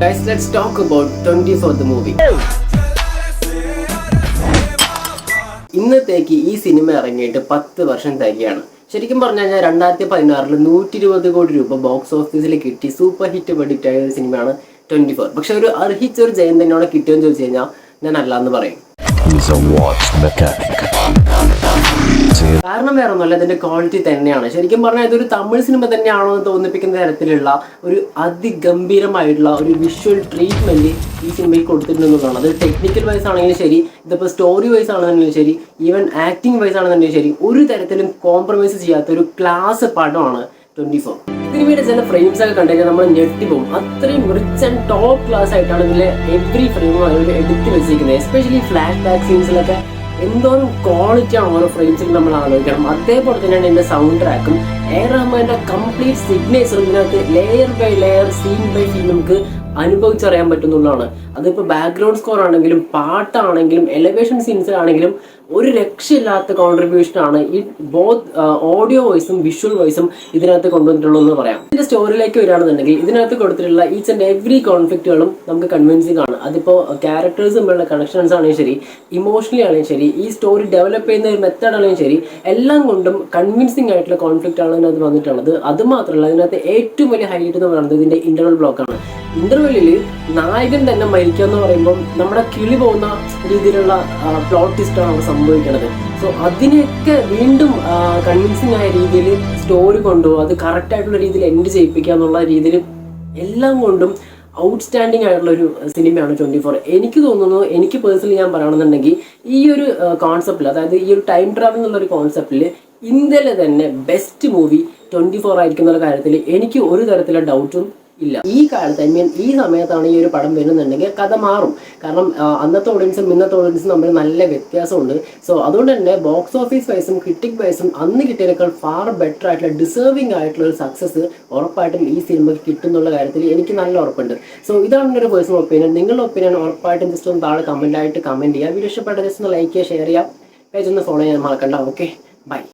Guys, let's talk about 24 the movie. ഇന്നത്തേക്ക് ഈ cinema ഇറങ്ങിയിട്ട് 10 വർഷം തികയാണ്. ശരിക്കും പറഞ്ഞു കഴിഞ്ഞാൽ 2016 120 കോടി രൂപ ബോക്സ് ഓഫീസിൽ കിട്ടി സൂപ്പർ ഹിറ്റ് പ്രഡിക്റ്റ് ആയ ഒരു സിനിമയാണ് 24. പക്ഷെ ഒരു അർഹിച്ചൊരു ജയം തന്നെയോടെ കിട്ടുമെന്ന് ചോദിച്ചു കഴിഞ്ഞാൽ ഞാൻ അല്ലാന്ന് പറയും. കാരണം വേറെ ഒന്നുമല്ല, ഇതിന്റെ ക്വാളിറ്റി തന്നെയാണ്. ശരിക്കും പറഞ്ഞാൽ ഇതൊരു തമിഴ് സിനിമ തന്നെയാണോ എന്ന് തോന്നിപ്പിക്കുന്ന തരത്തിലുള്ള ഒരു അതിഗംഭീരമായിട്ടുള്ള ഒരു വിഷ്വൽ ട്രീറ്റ്മെന്റ് ഈ സിനിമയിൽ കൊടുത്തിട്ടുണ്ടെന്നുള്ളതാണ്. അത് ടെക്നിക്കൽ വൈസ് ആണെങ്കിലും ശരി, ഇതിപ്പോൾ സ്റ്റോറി വൈസ് ആണെന്നുണ്ടെങ്കിലും ശരി, ഈവൻ ആക്ടിങ് വൈസ് ആണെന്നുണ്ടെങ്കിലും ശരി, ഒരു തരത്തിലും കോംപ്രമൈസ് ചെയ്യാത്ത ഒരു ക്ലാസ് പടമാണ് 24. സിനിമയുടെ ചില ഫ്രെയിംസ് ഒക്കെ കണ്ടുകഴിഞ്ഞാൽ നമ്മൾ ഞെട്ടിപ്പോകും. അത്രയും റിച്ച് ആൻഡ് ടോപ്പ് ക്ലാസ് ആയിട്ടാണ് ഇതിലെ എവറി ഫ്രെയിമും അവർ എടുത്ത് വെച്ചിരിക്കുന്നത്. എസ്പെഷ്യലി ഫ്ലാഷ് ബാക്ക് സീൻസിലൊക്കെ എന്തോരം ക്വാളിറ്റിയാണ് ഓരോ ഫ്രെയിംസിൽ നമ്മൾ ആലോചിക്കണം. അതേപോലെ തന്നെയാണ് ഇതിൻ്റെ സൗണ്ട് ട്രാക്കും റഹ്മാന്റെ കംപ്ലീറ്റ് സിഗ്നേച്ചറും ഇതിനകത്ത് layer by layer scene by scene നമുക്ക് അനുഭവിച്ചറിയാൻ പറ്റുന്നുള്ളതാണ്. അതിപ്പോൾ ബാക്ക്ഗ്രൗണ്ട് സ്കോർ ആണെങ്കിലും പാട്ടാണെങ്കിലും എലവേഷൻ സീൻസ് ആണെങ്കിലും ഒരു രക്ഷയില്ലാത്ത കോൺട്രിബ്യൂഷനാണ് ഈ ബോത്ത് ഓഡിയോ വോയിസും വിഷ്വൽ വോയിസും ഇതിനകത്ത് കൊണ്ടുവന്നിട്ടുള്ളതെന്ന് പറയാം. ഇതിന്റെ സ്റ്റോറിയിലേക്ക് വരികയാണെന്നുണ്ടെങ്കിൽ ഇതിനകത്ത് കൊടുത്തിട്ടുള്ള ഈച്ച് ആൻഡ് എവറി കോൺഫ്ലിക്റ്റുകളും നമുക്ക് കൺവിൻസിംഗ് ആണ്. അതിപ്പോൾ ക്യാരക്ടേഴ്സ് തമ്മിലുള്ള കണക്ഷൻസ് ആണെങ്കിലും ശരി, ഇമോഷണലി ആണെങ്കിലും ശരി, ഈ സ്റ്റോറി ഡെവലപ്പ് ചെയ്യുന്ന ഒരു മെത്തേഡ് ആണെങ്കിലും ശരി, എല്ലാം കൊണ്ടും കൺവിൻസിംഗ് ആയിട്ടുള്ള കോൺഫ്ലിക്റ്റ് ആണ് ഇതിനകത്ത് വന്നിട്ടുള്ളത്. അത് മാത്രമല്ല, ഇതിനകത്ത് ഏറ്റവും വലിയ ഹൈലൈറ്റ് എന്ന് പറയുന്നത് ഇതിന്റെ ഇന്റർവൽ ബ്ലോക്കാണ്. ഇന്റർവെല്ലിൽ നായകൻ തന്നെ മരിക്കുക എന്ന് പറയുമ്പോൾ നമ്മുടെ കിളി പോകുന്ന രീതിയിലുള്ള പ്ലോട്ട് ട്വിസ്റ്റാണ് അവിടെ സംഭവിക്കുന്നത്. സോ അതിനെയൊക്കെ വീണ്ടും കൺവിൻസിങ് ആയ രീതിയിൽ സ്റ്റോറി കൊണ്ടുപോകും, അത് കറക്റ്റ് ആയിട്ടുള്ള രീതിയിൽ എൻഡ് ചെയ്യിപ്പിക്കുക എന്നുള്ള രീതിയിൽ എല്ലാം കൊണ്ടും ഔട്ട്സ്റ്റാൻഡിങ് ആയിട്ടുള്ള ഒരു സിനിമയാണ് 24. എനിക്ക് തോന്നുന്നു, എനിക്ക് പേഴ്സണലി ഞാൻ പറയുകയാണെന്നുണ്ടെങ്കിൽ ഈ ഒരു കോൺസെപ്റ്റിൽ, അതായത് ഈ ഒരു ടൈം ട്രാവൽ എന്നുള്ളൊരു കോൺസെപ്റ്റിൽ ഇന്ത്യയിലെ തന്നെ ബെസ്റ്റ് മൂവി 24 ആയിരിക്കും എന്നുള്ള കാര്യത്തിൽ എനിക്ക് ഒരു തരത്തിലുള്ള ഡൗട്ടും ഇല്ല. ഈ കാലത്ത് ഈ സമയത്താണ് ഈ ഒരു പടം വരുന്നുണ്ടെങ്കിൽ കഥ മാറും. കാരണം അന്നത്തെ ഓഡിയൻസും ഇന്നത്തെ ഓഡിയൻസും തമ്മിൽ നല്ല വ്യത്യാസമുണ്ട്. സോ അതുകൊണ്ട് തന്നെ ബോക്സ് ഓഫീസ് വൈസും ക്രിട്ടിക് വൈസും അന്ന് കിട്ടിയതിനേക്കാൾ ഫാർ ബെറ്റർ ആയിട്ടുള്ള ഡിസേർവിംഗ് ആയിട്ടുള്ള ഒരു സക്സസ് ഉറപ്പായിട്ടും ഈ സിനിമയ്ക്ക് കിട്ടുന്നുള്ള കാര്യത്തിൽ എനിക്ക് നല്ല ഉറപ്പുണ്ട്. സോ ഇതാണ് എൻ്റെ ഒരു പേഴ്സണൽ ഒപ്പീനിയൻ. നിങ്ങളുടെ ഒപ്പീനിയൻ ഉറപ്പായിട്ടും ജസ്റ്റ് ഒന്ന് താഴെ കമൻ്റ് ആയിട്ട് കമൻറ്റ് ചെയ്യുക. വീഡിയോ ഇഷ്ടപ്പെട്ട ജസ്റ്റ് ഒന്ന് ലൈക്ക് ചെയ്യുക, ഷെയർ ചെയ്യുക, പേജ് ഒന്ന് ഫോളോ ചെയ്യാൻ മറക്കണ്ട. Okay, by.